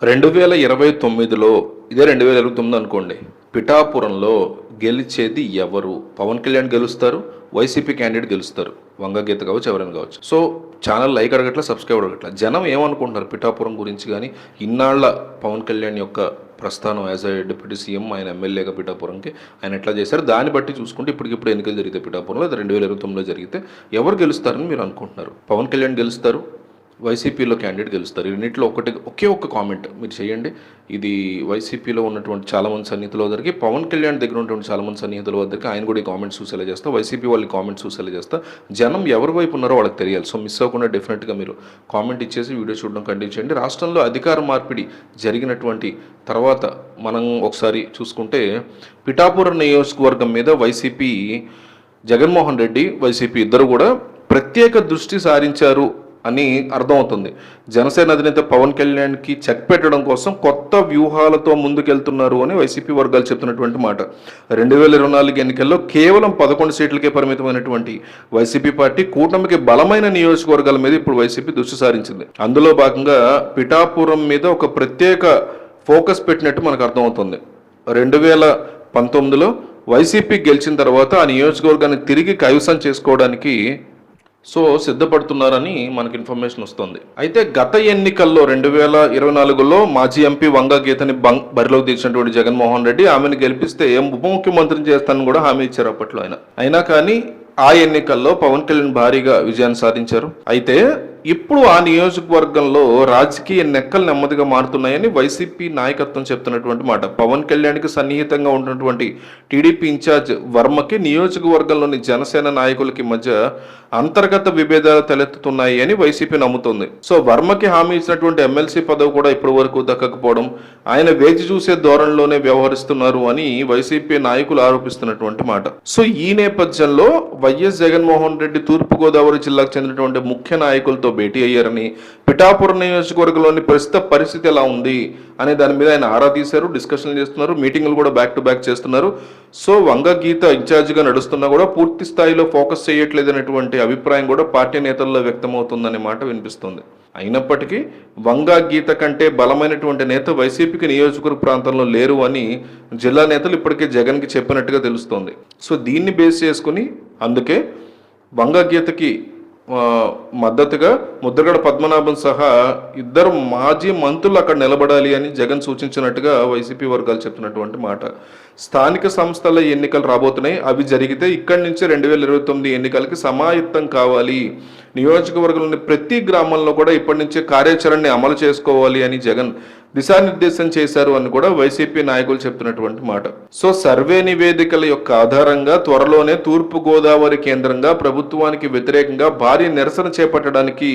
2029లో ఇదే 2029 అనుకోండి. పిఠాపురంలో గెలిచేది ఎవరు? పవన్ కళ్యాణ్ గెలుస్తారు, వైసీపీ క్యాండిడేట్ గెలుస్తారు. వంగ గీత కావచ్చు, ఎవరైనా కావచ్చు. సో ఛానల్ లైక్ అడగట్లా, సబ్స్క్రైబ్ అడగట్లా. జనం ఏమనుకుంటున్నారు పిఠాపురం గురించి కానీ, ఇన్నాళ్ల పవన్ కళ్యాణ్ యొక్క ప్రస్థానం యాజ్ ఏ డిప్యూటీ సీఎం, ఆయన ఎమ్మెల్యేగా పిఠాపురంకి ఆయన ఎట్లా చేశారు, దాన్ని బట్టి చూసుకుంటే ఇప్పటికిప్పుడు ఎన్నికలు జరిగితే పిఠాపురంలో, అది 2029లో జరిగితే ఎవరు గెలుస్తారని మీరు అనుకుంటున్నారు? పవన్ కళ్యాణ్ గెలుస్తారు, వైసీపీలో క్యాండిడేట్ గెలుస్తారు. రెండింటిలో ఒకే ఒక్క కామెంట్ మీరు చేయండి. ఇది వైసీపీలో ఉన్నటువంటి చాలామంది సన్నిహితుల వద్దరికి, పవన్ కళ్యాణ్ దగ్గర ఉన్నటువంటి చాలామంది సన్నిహితుల వద్దరికి ఆయన కూడా ఈ కామెంట్స్ చూసేలా చేస్తా, వైసీపీ వాళ్ళకి కామెంట్స్ చూసేలా చేస్తా. జనం ఎవరి వైపు ఉన్నారో వాళ్ళకి తెలియాలి. సో మిస్ అవ్వకుండా డెఫినెట్గా మీరు కామెంట్ ఇచ్చేసి వీడియో చూడడం కంటిన్యూ చేయండి. రాష్ట్రంలో అధికార మార్పిడి జరిగినటువంటి తర్వాత మనం ఒకసారి చూసుకుంటే పిఠాపురం నియోజకవర్గం మీద వైసీపీ, జగన్మోహన్ రెడ్డి, వైసీపీ ఇద్దరు కూడా ప్రత్యేక దృష్టి సారించారు అని అర్థమవుతుంది. జనసేన అధినేత పవన్ కళ్యాణ్కి చెక్ పెట్టడం కోసం కొత్త వ్యూహాలతో ముందుకెళ్తున్నారు అని వైసీపీ వర్గాలు చెప్తున్నటువంటి మాట. 2024 ఎన్నికల్లో కేవలం 11 సీట్లకే పరిమితమైనటువంటి వైసీపీ పార్టీ కూటమికి బలమైన నియోజకవర్గాల మీద ఇప్పుడు వైసీపీ దృష్టి సారించింది. అందులో భాగంగా పిఠాపురం మీద ఒక ప్రత్యేక ఫోకస్ పెట్టినట్టు మనకు అర్థమవుతుంది. 2019లో వైసీపీ గెలిచిన తర్వాత ఆ నియోజకవర్గాన్ని తిరిగి కైవసం చేసుకోవడానికి సిద్ధపడుతున్నారని మనకు ఇన్ఫర్మేషన్ వస్తుంది. అయితే గత ఎన్నికల్లో 2024లో మాజీ ఎంపీ వంగ గీతని బరిలోకి తీసినటువంటి జగన్మోహన్ రెడ్డి ఆమెను గెలిపిస్తే ఉప ముఖ్యమంత్రిని చేస్తానని కూడా హామీ ఇచ్చారు అప్పట్లో ఆయన. అయినా కానీ ఆ ఎన్నికల్లో పవన్ కళ్యాణ్ భారీగా విజయాన్ని సాధించారు. అయితే ఇప్పుడు ఆ నియోజకవర్గంలో రాజకీయ నెక్కలు నెమ్మదిగా మారుతున్నాయని వైసీపీ నాయకత్వం చెప్తున్నటువంటి మాట. పవన్ కళ్యాణ్కి సన్నిహితంగా ఉన్నటువంటి టీడీపీ ఇన్ఛార్జ్ వర్మకి నియోజకవర్గంలోని జనసేన నాయకులకి మధ్య అంతర్గత విభేదాలు తలెత్తుతున్నాయి అని వైసీపీ నమ్ముతుంది. సో వర్మకి హామీ ఇచ్చినటువంటి ఎమ్మెల్సీ పదవి కూడా ఇప్పటి వరకు దక్కకపోవడం, ఆయన వేచి చూసే ధోరణిలోనే వ్యవహరిస్తున్నారు అని వైసీపీ నాయకులు ఆరోపిస్తున్నటువంటి మాట. సో ఈ నేపథ్యంలో వైఎస్ జగన్మోహన్ రెడ్డి తూర్పుగోదావరి జిల్లాకు చెందినటువంటి ముఖ్య నాయకులతో భేటీ అయ్యారని, పిఠాపురం నియోజకవర్గంలోని ప్రస్తుత పరిస్థితి ఎలా ఉంది అనే దాని మీద ఆయన ఆరా తీశారు, డిస్కషన్లు చేస్తున్నారు, మీటింగులు కూడా బ్యాక్ టు బ్యాక్ చేస్తున్నారు. సో వంగ గీత ఇన్ఛార్జిగా నడుస్తున్నా కూడా పూర్తి స్థాయిలో ఫోకస్ చేయట్లేదనేటువంటి అభిప్రాయం కూడా పార్టీ నేతల్లో వ్యక్తమవుతుందనే మాట వినిపిస్తుంది. అయినప్పటికీ వంగ గీత కంటే బలమైనటువంటి నేత వైసీపీకి నియోజకవర్గ ప్రాంతంలో లేరు అని జిల్లా నేతలు ఇప్పటికే జగన్కి చెప్పినట్టుగా తెలుస్తోంది. సో దీన్ని బేస్ చేసుకుని అందుకే వంగ గీతకి మద్దతుగా ముద్రగడ పద్మనాభం సహా ఇద్దరు మాజీ మంత్రులు అక్కడ నిలబడాలి అని జగన్ సూచించినట్టుగా వైసీపీ వర్గాలు చెప్తున్నటువంటి మాట. స్థానిక సంస్థల ఎన్నికలు రాబోతున్నాయి. అవి జరిగితే ఇక్కడి నుంచి 2029 ఎన్నికలకి సమాయత్తం కావాలి, నియోజకవర్గంలోని ప్రతి గ్రామంలో కూడా ఇప్పటి నుంచే కార్యాచరణని అమలు చేసుకోవాలి అని జగన్ దిశానిర్దేశం చేశారు అని కూడా వైసీపీ నాయకులు చెప్తున్నటువంటి మాట. సో సర్వే నివేదికల యొక్క ఆధారంగా త్వరలోనే తూర్పు గోదావరి కేంద్రంగా ప్రభుత్వానికి వ్యతిరేకంగా భారీ నిరసన చేపట్టడానికి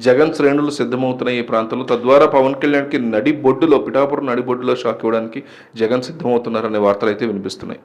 జగన్ శ్రేణులు సిద్ధమవుతున్నాయి ఈ ప్రాంతంలో. తద్వారా పవన్ కళ్యాణ్కి పిఠాపురం నడిబొడ్డులో షాక్ ఇవ్వడానికి జగన్ సిద్ధమవుతున్నారనే వార్తలు అయితే వినిపిస్తున్నాయి.